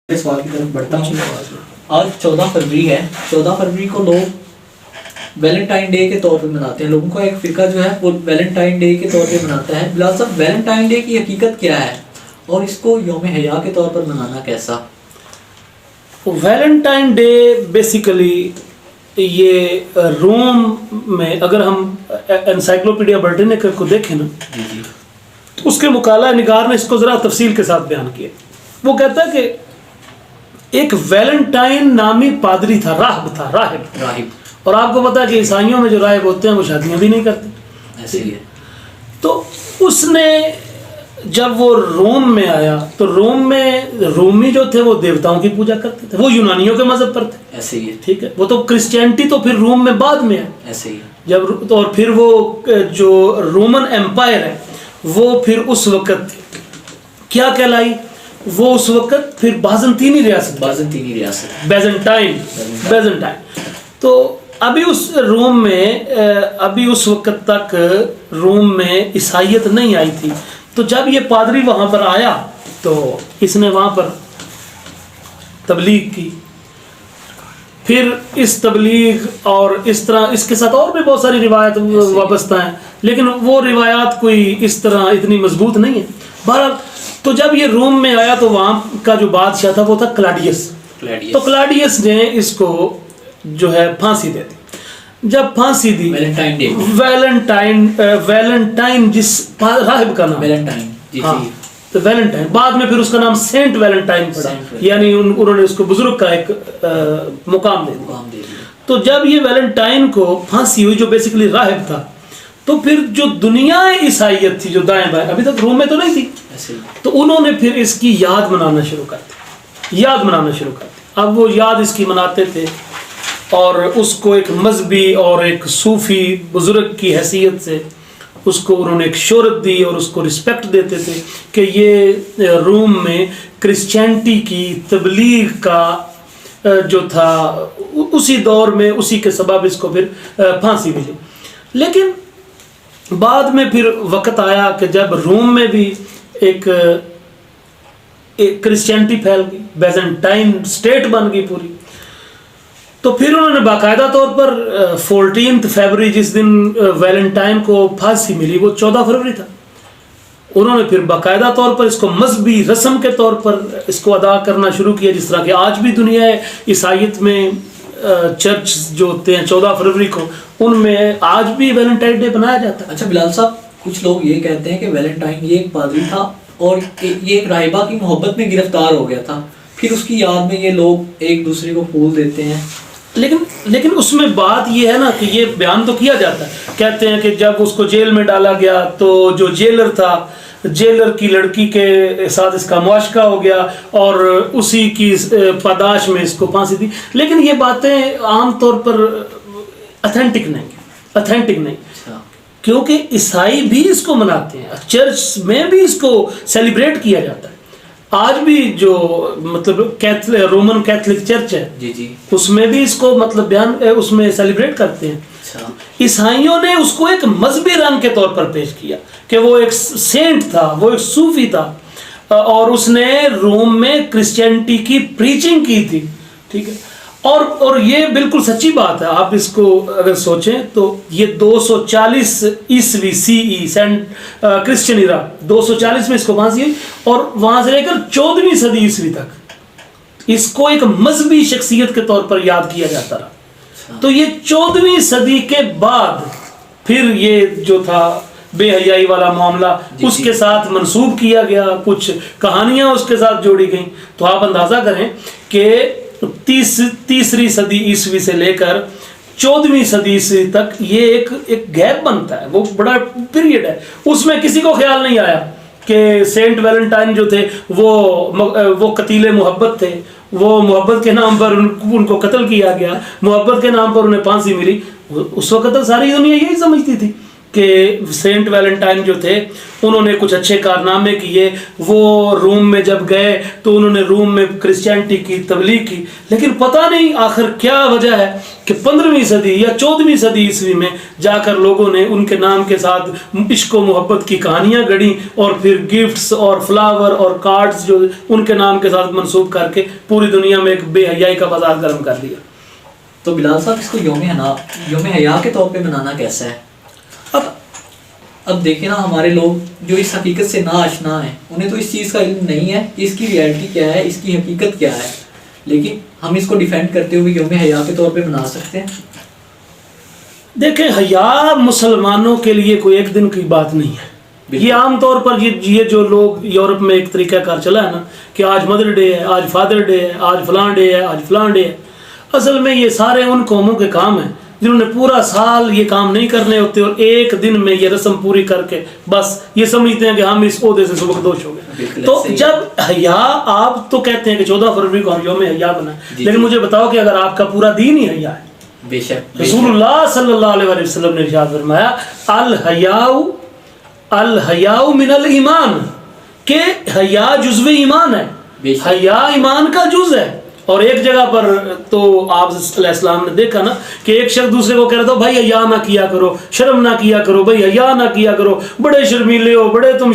سوال کی طرف بڑھتا ہوں. آج 14 فروری ہے. 14 فروری کو لوگ ویلنٹائن ڈے کے طور پہ مناتے ہیں. لوگوں کا ایک فرقہ جو ہے وہ ویلنٹائن ڈے کے طور پہ مناتا ہے. بلال صاحب، ویلنٹائن ڈے کی حقیقت کیا ہے اور اس کو یوم حیا کے طور پر منانا کیسا؟ ویلنٹائن ڈے بیسیکلی یہ روم میں اگر ہم انسائکلوپیڈیا برٹانیکا کو دیکھیں نا تو اس کے مقالہ نگار نے اس کو ذرا تفصیل کے ساتھ بیان کیا. وہ کہتا ہے کہ ایک ویلنٹائن نامی پادری تھا، راہب. اور آپ کو پتا ہے کہ عیسائیوں میں جو راہب ہوتے ہیں وہ شادیاں بھی نہیں کرتے. ایسے ہی ہے. تو اس نے جب وہ روم میں آیا تو روم میں رومی جو تھے وہ دیوتاؤں کی پوجا کرتے تھے، وہ یونانیوں کے مذہب پر تھے. ایسے ہی ہے. ٹھیک ہے. وہ تو کرسچینٹی تو پھر روم میں بعد میں ہے. ایسے ہی جب اور پھر وہ جو رومن ایمپائر ہے وہ پھر اس وقت کیا کہلائی؟ وہ اس وقت پھر بازنطینی ریاست بیزنٹائن. تو ابھی اس روم میں ابھی اس وقت تک روم میں عیسائیت نہیں آئی تھی. تو جب یہ پادری وہاں پر آیا تو اس نے وہاں پر تبلیغ کی. پھر اس تبلیغ اور اس طرح اس کے ساتھ اور بھی بہت ساری روایت وابستہ ہیں، لیکن وہ روایات کوئی اس طرح اتنی مضبوط نہیں ہے. بہرحال تو جب یہ روم میں آیا تو وہاں کا جو بادشاہ تھا وہ تھا کلاڈیس. تو کلاڈیس نے اس کو جو ہے پھانسی دے دی. جب پھانسی دی ویلنٹائن جس راہب کا نام ویلنٹائن، بعد میں پھر اس کا نام سینٹ ویلنٹائن پڑا، یعنی انہوں نے اس کو بزرگ کا ایک مقام دے دیا. تو جب یہ ویلنٹائن کو پھانسی ہوئی جو بیسیکلی راہب تھا، تو پھر جو دنیا عیسائیت تھی جو دائیں بائیں ابھی تک روم میں تو نہیں تھی، تو انہوں نے پھر اس کی یاد منانا شروع کر دی. اب وہ یاد اس کی مناتے تھے اور اس کو ایک مذہبی اور ایک صوفی بزرگ کی حیثیت سے اس کو انہوں نے ایک شہرت دی اور اس کو رسپیکٹ دیتے تھے کہ یہ روم میں کرسچینٹی کی تبلیغ کا جو تھا اسی دور میں اسی کے سبب اس کو پھر پھانسی ملی. لیکن بعد میں پھر وقت آیا کہ جب روم میں بھی ایک کرسچینٹی پھیل گئی، بیزنٹائن سٹیٹ بن گئی پوری. تو پھر انہوں نے باقاعدہ طور پر 14 فروری جس دن ویلنٹائن کو پھانسی ملی وہ 14 فروری تھا، انہوں نے پھر باقاعدہ طور پر اس کو مذہبی رسم کے طور پر اس کو ادا کرنا شروع کیا. جس طرح کہ آج بھی دنیا عیسائیت میں چرچ جو ہوتے ہیں 14 فروری کو ان میں آج بھی ویلنٹائن ڈے بنایا جاتا ہے. اچھا بلال صاحب، کچھ لوگ یہ کہتے ہیں کہ ویلنٹائن یہ ایک پادری تھا اور یہ ایک راہبہ کی محبت میں گرفتار ہو گیا تھا، پھر اس کی یاد میں یہ لوگ ایک دوسرے کو پھول دیتے ہیں. لیکن اس میں بات یہ ہے نا کہ یہ بیان تو کیا جاتا ہے، کہتے ہیں کہ جب اس کو جیل میں ڈالا گیا تو جو جیلر تھا، جیلر کی لڑکی کے ساتھ اس کا معاشقہ ہو گیا اور اسی کی پاداش میں اس کو پھانسی دی. لیکن یہ باتیں عام طور پر اتھینٹک نہیں کیونکہ عیسائی بھی اس کو مناتے ہیں، چرچ میں بھی اس کو سیلیبریٹ کیا جاتا ہے. آج بھی جو مطلب رومن کیتھولک چرچ ہے اس میں بھی اس کو مطلب اس میں سیلیبریٹ کرتے ہیں. عیسائیوں نے اس کو ایک مذہبی رنگ کے طور پر پیش کیا کہ وہ ایک سینٹ تھا، وہ ایک صوفی تھا اور اس نے روم میں کرسچینٹی کی پریچنگ کی تھی. ٹھیک ہے. اور یہ بالکل سچی بات ہے. آپ اس کو اگر سوچیں تو یہ 240 عیسوی CE سینٹ کرسچن ایرا 240 میں اس کو پھانسی ہوئی اور وہاں سے لے کر 14ویں صدی عیسوی تک اس کو ایک مذہبی شخصیت کے طور پر یاد کیا جاتا رہا. تو یہ 14ویں صدی کے بعد پھر یہ جو تھا بے حیائی والا معاملہ اس کے ساتھ منسوب کیا گیا، کچھ کہانیاں اس کے ساتھ جوڑی گئیں. تو آپ اندازہ کریں کہ تیسری صدی عیسوی سے لے کر 14ویں صدی عیسوی تک یہ ایک گیپ بنتا ہے، وہ بڑا پیریڈ ہے. اس میں کسی کو خیال نہیں آیا کہ سینٹ ویلنٹائن جو تھے وہ قتیل محبت تھے، وہ محبت کے نام پر ان کو قتل کیا گیا، محبت کے نام پر انہیں پھانسی ملی. اس وقت تک ساری دنیا یہی سمجھتی تھی کہ سینٹ ویلنٹائن جو تھے انہوں نے کچھ اچھے کارنامے کیے، وہ روم میں جب گئے تو انہوں نے روم میں کرسچینٹی کی تبلیغ کی، لیکن پتہ نہیں آخر کیا وجہ ہے کہ 15ویں صدی یا 14ویں صدی عیسوی میں جا کر لوگوں نے ان کے نام کے ساتھ عشق و محبت کی کہانیاں گڑھیں اور پھر گفٹس اور فلاور اور کارڈز جو ان کے نام کے ساتھ منسوب کر کے پوری دنیا میں ایک بے حیائی کا بازار گرم کر دیا۔ تو بلال صاحب اس کو یوم حیا کے طور پہ منانا کیسا ہے؟ اب دیکھیں نا، ہمارے لوگ جو اس حقیقت سے ناآشنا ہیں، انہیں تو اس چیز کا علم نہیں ہے کہ اس کی ریالٹی کیا ہے، اس کی حقیقت کیا ہے، لیکن ہم اس کو ڈیفینڈ کرتے ہوئے یوم حیا کے طور پہ منا سکتے ہیں۔ دیکھیں، حیا مسلمانوں کے لیے کوئی ایک دن کی بات نہیں ہے۔ یہ عام طور پر یہ جو لوگ یورپ میں ایک طریقہ کار چلا ہے نا کہ آج مدر ڈے ہے، آج فادر ڈے ہے، آج فلاں ڈے ہے، آج فلاں ڈے ہے، اصل میں یہ سارے ان قوموں کے کام ہیں جنہوں نے پورا سال یہ کام نہیں کرنے ہوتے اور ایک دن میں یہ رسم پوری کر کے بس یہ سمجھتے ہیں کہ ہم اس عہدے سے سبکدوش ہو گئے۔ تو جب حیا، آپ تو کہتے ہیں کہ 14 فروری کو ہم یوم حیا بنائیں، لیکن مجھے بتاؤ کہ اگر آپ کا پورا دین ہی حیا ہے، بے شک رسول اللہ صلی اللہ علیہ وسلم نے ارشاد فرمایا الحیاء من الایمان، کہ حیا جزو ایمان ہے، حیا ایمان کا جز ہے۔ اور ایک جگہ پر تو آپ علیہ السلام نے دیکھا نا کہ ایک شخص دوسرے کو کہہ رہا تھا بھائی حیا نہ کیا کرو، شرم نہ کیا کرو، بھائی حیا نہ کیا کرو، بڑے شرمیلے ہو، بڑے تم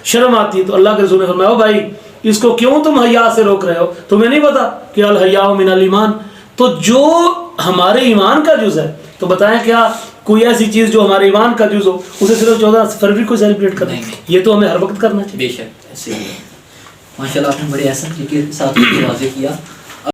شرم آتی ہے۔ تو اللہ کے رسول نے فرمایا بھائی اس کو کیوں تم حیا سے روک رہے ہو؟ تمہیں نہیں پتا کہ الحیاء من الایمان؟ تو جو ہمارے ایمان کا جز ہے، تو بتائیں کیا کوئی ایسی چیز جو ہمارے ایمان کا جز ہو اسے صرف 14 فروری کو سیلیبریٹ کرنا ہے؟ یہ تو ہمیں ہر وقت کرنا چاہیے۔ بے شک ایسے ہی ہے۔ ماشاء اللہ آپ نے بڑے احسن طریقے کے ساتھ واضح کیا۔